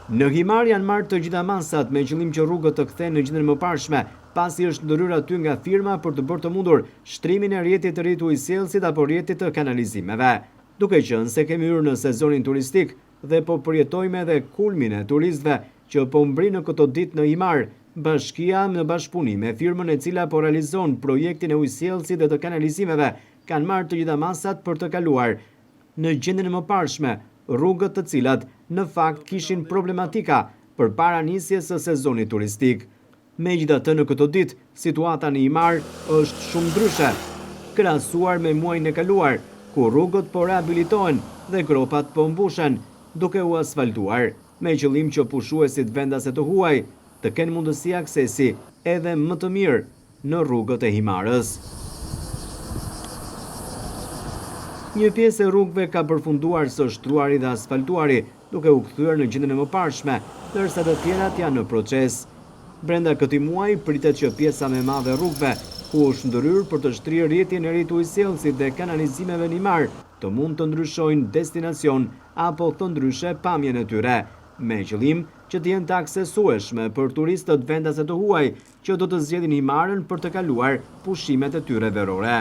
Në Himar janë marrë të gjitha masat me qëllim që rrugët të kthehen në gjendjen e mëparshme, pasi është ndërhyrë aty nga firma për të bërë të mundur shtrimin e rrjetit të ri të ujësjellësit apo rrjetit të kanalizimeve. Duke qenë se kemi hyrë në sezonin turistik dhe po përjetojmë edhe kulmin e turistëve që po mbri në këto ditë në Himar, bashkia në bashkëpunim me firmën e cila po realizon projektin e ujësjellësit dhe të kanalizimeve kanë marrë të gjitha masat për të kaluar në gjendjen e mëparshme rrugët të cilat në fakt kishin problematika për para nisjes së sezonit turistik. Megjithatë, në këto ditë, situata në Himar është shumë ndryshe, krahasuar me muajin e kaluar, ku rrugët po rehabilitohen dhe gropat po mbushen, duke u asfaltuar, me qëllim që pushuesit vendase të huaj të kenë mundësi aksesi edhe më të mirë në rrugët e Himarës. Një pjesë e rrugëve ka përfunduar së shtruari dhe asfaltuari, duke u kthyer në gjendjen e mëparshme, ndërsa të tjerat janë në proces. Brenda këtij muaji pritet që pjesa më e madhe e rrugëve, ku është ndërhyrë për të shtrirë rrjetin e ri të ujësjellësit dhe kanalizimeve në Himar, të mund të ndryshojnë destinacion apo të ndryshe pamjen e tyre, me qëllim që të jenë të aksesueshme për turistët vendase të huaj që do të zgjedhin Himarën për të kaluar pushimet e tyre verore.